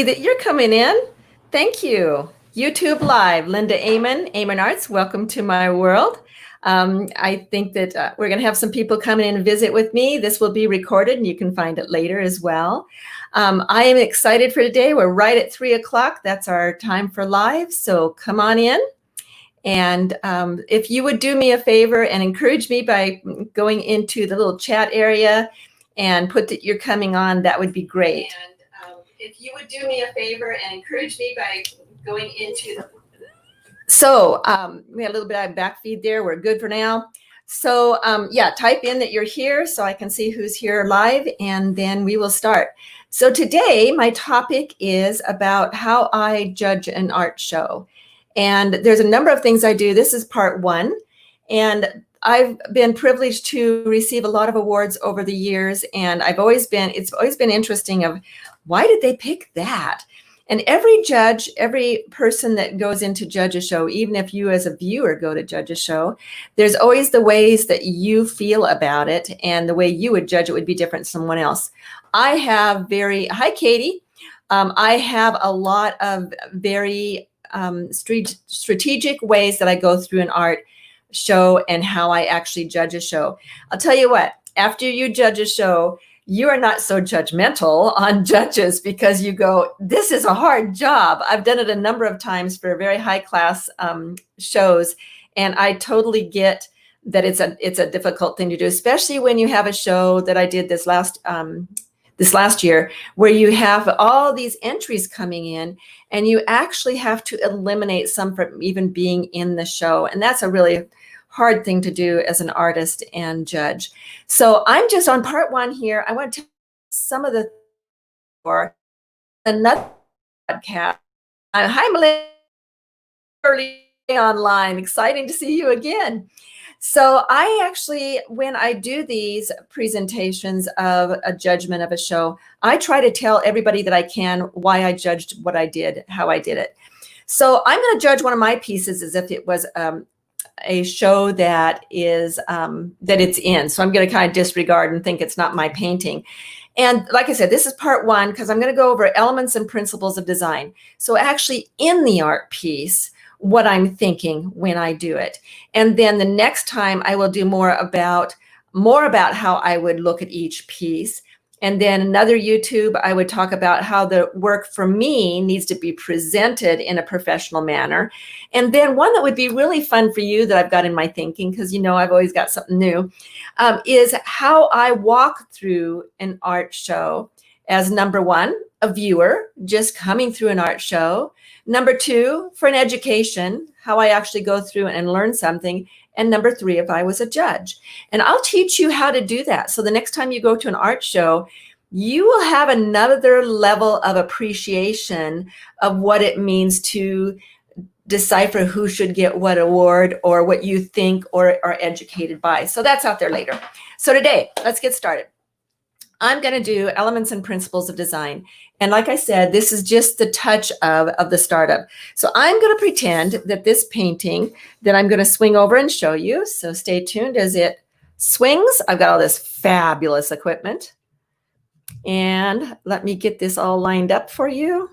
That you're coming in. Thank you. YouTube Live, Linda Aman, Aman Arts, welcome to my world. I think that we're going to have some people come in and visit with me. This will be recorded and you can find it later as well. I am excited for today. We're right at 3 o'clock. That's our time for live. So come on in. And if you would do me a favor and encourage me by going into the little chat area and put that you're coming on, that would be great. If you would do me a favor and encourage me by going into the... So we had a little bit of back feed there. We're good for now. So yeah, type in that you're here so I can see who's here live, and then we will start. So today my topic is about how I judge an art show. And there's a number of things I do. This is part one. And I've been privileged to receive a lot of awards over the years. And it's always been interesting of why did they pick that? And every judge, every person that goes in to judge a show, even if you as a viewer go to judge a show, there's always the ways that you feel about it, and the way you would judge it would be different from someone else. I have hi Katie. I have a lot of very strategic ways that I go through an art show and how I actually judge a show. I'll tell you what, after you judge a show, you are not so judgmental on judges because you go, this is a hard job. I've done it a number of times for very high class shows. And I totally get that it's a difficult thing to do, especially when you have a show that I did this last year, where you have all these entries coming in and you actually have to eliminate some from even being in the show. And that's a really hard thing to do as an artist and judge. So I'm just on part one here. I want to tell some of the for another podcast. Hi, Melinda, early online. Exciting to see you again. So I actually, when I do these presentations of a judgment of a show, I try to tell everybody that I can why I judged what I did, how I did it. So I'm going to judge one of my pieces as if it was a show that is that it's in. So I'm going to kind of disregard and think it's not my painting. And like I said, this is part one because I'm going to go over elements and principles of design. So actually in the art piece, what I'm thinking when I do it. And then the next time I will do more about how I would look at each piece. And then another YouTube, I would talk about how the work for me needs to be presented in a professional manner. And then one that would be really fun for you that I've got in my thinking, because you know I've always got something new, is how I walk through an art show as number one, a viewer just coming through an art show. Number two, for an education, how I actually go through and learn something. And number three, if I was a judge. And I'll teach you how to do that. So the next time you go to an art show, you will have another level of appreciation of what it means to decipher who should get what award or what you think or are educated by. So that's out there later. So today, let's get started. I'm going to do elements and principles of design. And like I said, this is just the touch of the startup. So I'm going to pretend that this painting that I'm going to swing over and show you. So stay tuned as it swings. I've got all this fabulous equipment. And let me get this all lined up for you.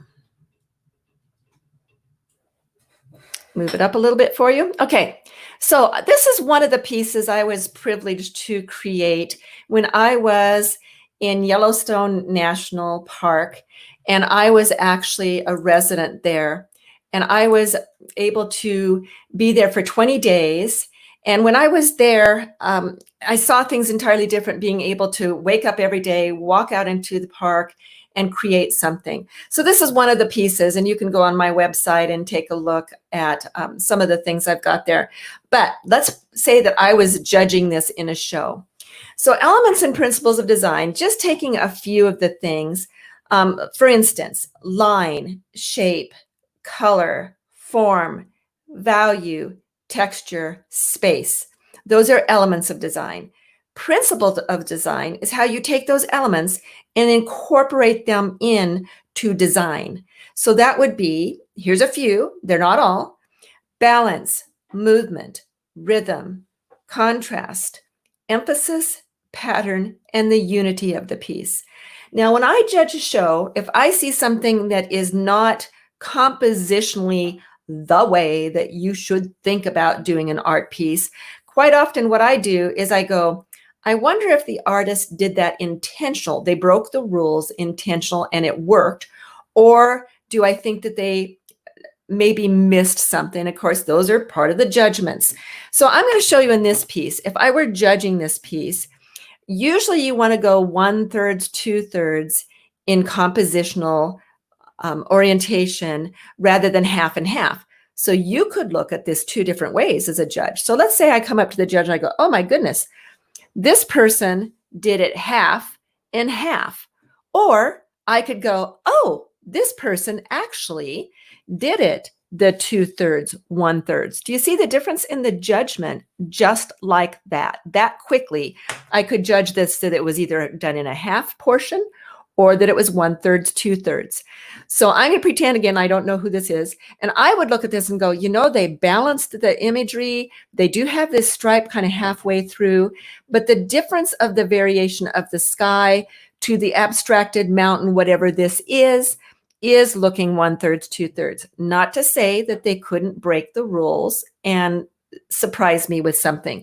Move it up a little bit for you. Okay. So this is one of the pieces I was privileged to create when I was in Yellowstone National Park, and I was actually a resident there, and I was able to be there for 20 days. And when I was there, I saw things entirely different, being able to wake up every day, walk out into the park and create something. So this is one of the pieces, and you can go on my website and take a look at some of the things I've got there. But let's say that I was judging this in a show. So elements and principles of design, just taking a few of the things, for instance, line, shape, color, form, value, texture, space. Those are elements of design. Principles of design is how you take those elements and incorporate them into design. So that would be, here's a few, they're not all: balance, movement, rhythm, contrast, emphasis, pattern, and the unity of the piece. Now, when I judge a show, if I see something that is not compositionally the way that you should think about doing an art piece, quite often what I do is I go, I wonder if the artist did that intentional. They broke the rules intentional and it worked. Or do I think that they maybe missed something? Of course, those are part of the judgments. So I'm going to show you in this piece. If I were judging this piece, usually you want to go 1/3, 2/3 in compositional orientation rather than half and half. So you could look at this two different ways as a judge. So let's say I come up to the judge and I go, oh my goodness, this person did it half and half. Or I could go, oh, this person actually did it the 2/3, 1/3. Do you see the difference in the judgment? Just like that quickly, I could judge this that it was either done in a half portion or that it was 1/3, 2/3. So I'm going to pretend again, I don't know who this is. And I would look at this and go, you know, they balanced the imagery. They do have this stripe kind of halfway through, but the difference of the variation of the sky to the abstracted mountain, whatever this is looking 1/3, 2/3. Not to say that they couldn't break the rules and surprise me with something.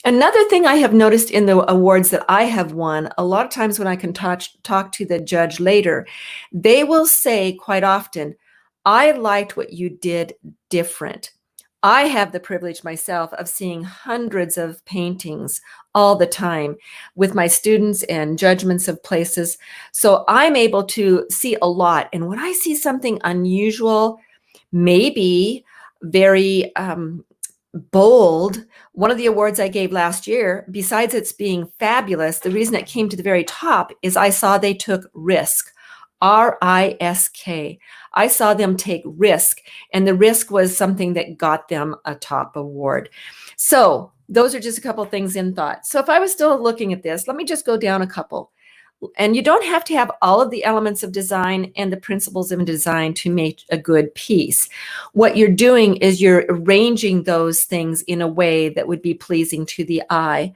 Another thing I have noticed in the awards that I have won, a lot of times when I can talk to the judge later, they will say quite often, I liked what you did different. I have the privilege myself of seeing hundreds of paintings all the time with my students and judgments of places. So I'm able to see a lot. And when I see something unusual, maybe very bold, one of the awards I gave last year, besides it's being fabulous, the reason it came to the very top is I saw they took risk. R-I-S-K. I saw them take risk, and the risk was something that got them a top award. So those are just a couple things in thought. So if I was still looking at this, let me just go down a couple. And you don't have to have all of the elements of design and the principles of design to make a good piece. What you're doing is you're arranging those things in a way that would be pleasing to the eye.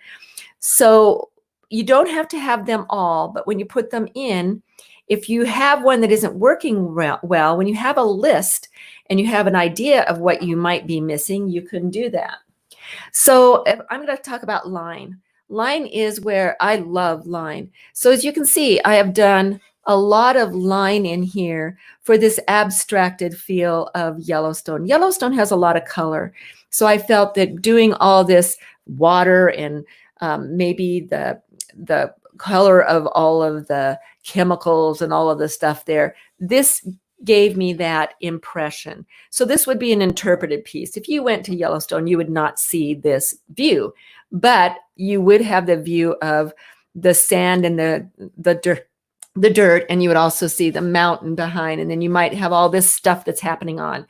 So you don't have to have them all, but when you put them in, if you have one that isn't working well, when you have a list and you have an idea of what you might be missing, you can do that. So I'm going to talk about line. Line is where I love line. So as you can see, I have done a lot of line in here for this abstracted feel of Yellowstone. Yellowstone has a lot of color. So I felt that doing all this water and maybe the color of all of the chemicals and all of the stuff there, this gave me that impression. So this would be an interpreted piece. If you went to Yellowstone, you would not see this view, but you would have the view of the sand and the dirt, and you would also see the mountain behind, and then you might have all this stuff that's happening on.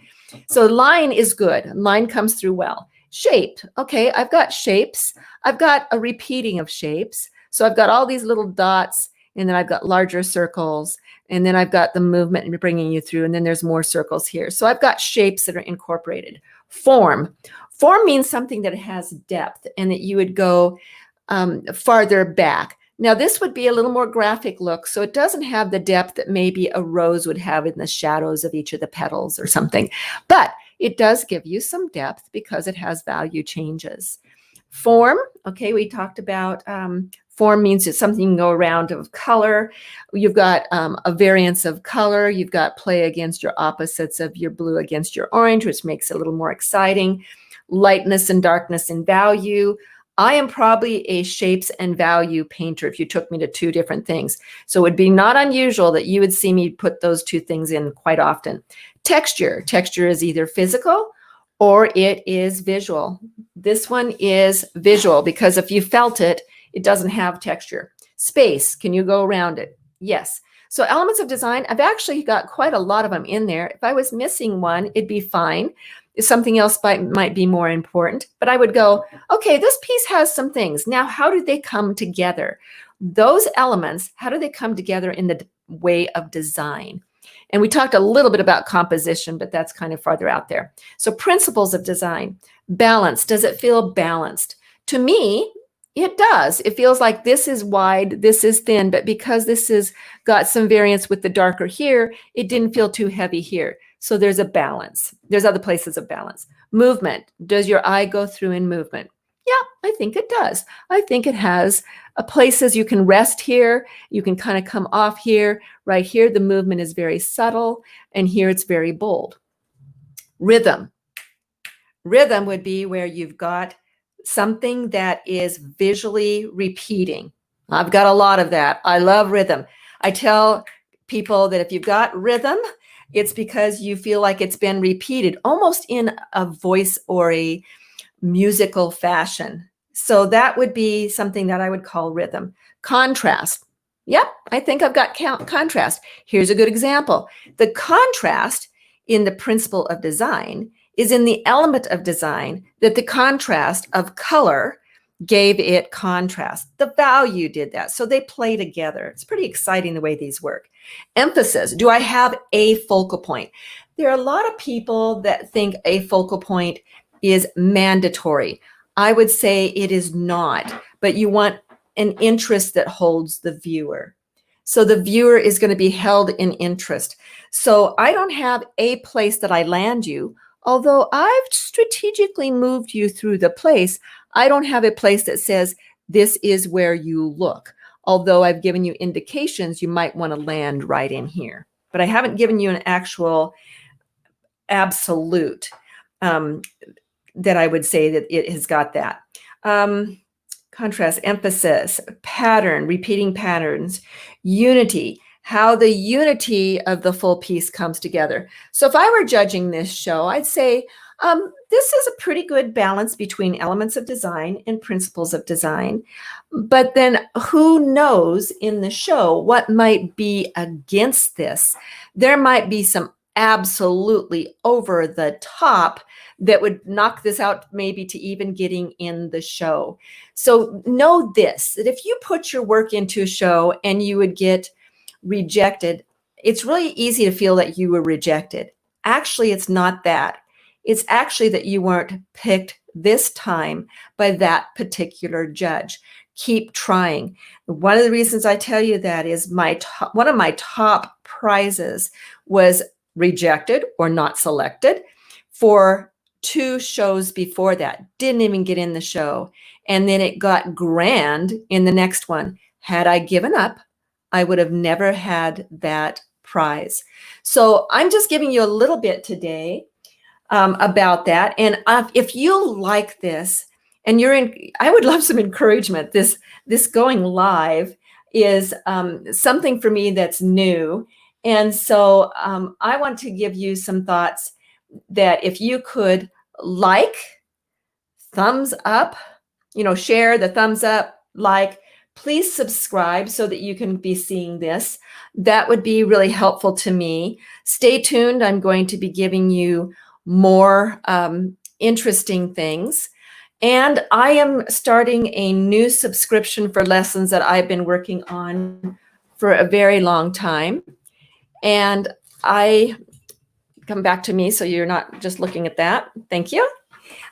So line is good. Line comes through well. Shape. Okay, I've got shapes. I've got a repeating of shapes. So I've got all these little dots, and then I've got larger circles, and then I've got the movement and bringing you through, and then there's more circles here. So I've got shapes that are incorporated. Form. Form means something that has depth and that you would go farther back. Now this would be a little more graphic look, so it doesn't have the depth that maybe a rose would have in the shadows of each of the petals or something, but it does give you some depth because it has value changes. Form, okay, we talked about form means it's something you can go around of color. You've got a variance of color. You've got play against your opposites of your blue against your orange, which makes it a little more exciting. Lightness and darkness and value. I am probably a shapes and value painter if you took me to two different things. So it would be not unusual that you would see me put those two things in quite often. Texture. Texture is either physical or it is visual. This one is visual because if you felt it, it doesn't have texture. Space, can you go around it? Yes. So elements of design, I've actually got quite a lot of them in there. If I was missing one, it'd be fine. Something else might be more important, but I would go, okay, this piece has some things. Now, how do they come together? Those elements, how do they come together in the way of design? And we talked a little bit about composition, but that's kind of farther out there. So principles of design. Balance. Does it feel balanced? To me, It does. It feels like this is wide, this is thin, but because this has got some variance with the darker here, it didn't feel too heavy here. So there's a balance. There's other places of balance. Movement. Does your eye go through in movement? Yeah, I think it does. I think it has places you can rest here. You can kind of come off here. Right here, the movement is very subtle, and here it's very bold. Rhythm. Rhythm would be where you've got something that is visually repeating. I've got a lot of that. I love rhythm. I tell people that if you've got rhythm, it's because you feel like it's been repeated almost in a voice or a musical fashion. So that would be something that I would call rhythm. Contrast. Yep, I think I've got contrast. Here's a good example. The contrast in the principle of design is in the element of design that the contrast of color gave it contrast. The value did that. So they play together. It's pretty exciting the way these work. Emphasis. Do I have a focal point? There are a lot of people that think a focal point is mandatory. I would say it is not, but you want an interest that holds the viewer. So the viewer is going to be held in interest. So I don't have a place that I land you. Although I've strategically moved you through the place, I don't have a place that says this is where you look. Although I've given you indications you might want to land right in here. But I haven't given you an actual absolute that I would say that it has got that. Contrast, emphasis, pattern, repeating patterns, unity, how the unity of the full piece comes together. So if I were judging this show, I'd say this is a pretty good balance between elements of design and principles of design. But then who knows in the show what might be against this? There might be some absolutely over the top that would knock this out maybe to even getting in the show. So know this, that if you put your work into a show and you would get rejected, it's really easy to feel that you were rejected. Actually, it's not that. It's actually that you weren't picked this time by that particular judge. Keep trying. One of the reasons I tell you that is one of my top prizes was rejected or not selected for 2 shows before that. Didn't even get in the show. And then it got grand in the next one. Had I given up, I would have never had that prize. So I'm just giving you a little bit today about that. And if you like this and I would love some encouragement. This going live is something for me that's new. And so I want to give you some thoughts that if you could thumbs up, share the thumbs up, please subscribe so that you can be seeing this. That would be really helpful to me. Stay tuned. I'm going to be giving you more interesting things. And I am starting a new subscription for lessons that I've been working on for a very long time. And come back to me so you're not just looking at that. Thank you.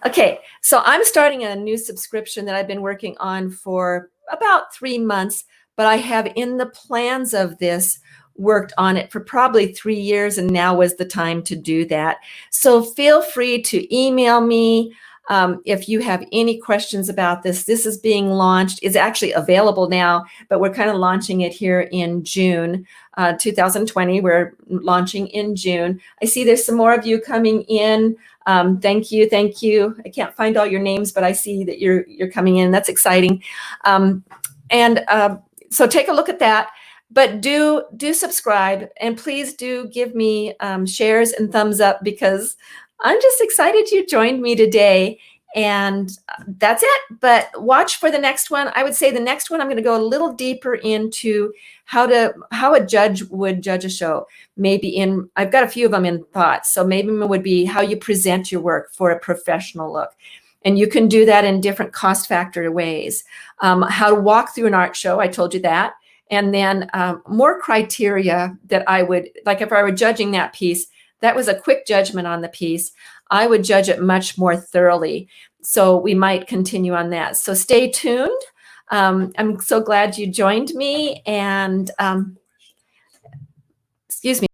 Okay, so I'm starting a new subscription that I've been working on for about 3 months, but I have in the plans of this worked on it for probably 3 years, and now was the time to do that. So feel free to email me if you have any questions about this. This is being launched. It's actually available now, but we're kind of launching it here in June 2020. We're launching in June. I see there's some more of you coming in. Thank you. I can't find all your names, but I see that you're coming in. That's exciting. So take a look at that. But do subscribe, and please do give me shares and thumbs up, because I'm just excited you joined me today. And that's it. But watch for the next one. I would say the next one, I'm going to go a little deeper into how a judge would judge a show. I've got a few of them in thoughts. So maybe it would be how you present your work for a professional look. And you can do that in different cost factor ways. How to walk through an art show. I told you that. And then more criteria that I would, like if I were judging that piece, that was a quick judgment on the piece. I would judge it much more thoroughly. So we might continue on that. So stay tuned. I'm so glad you joined me, and excuse me.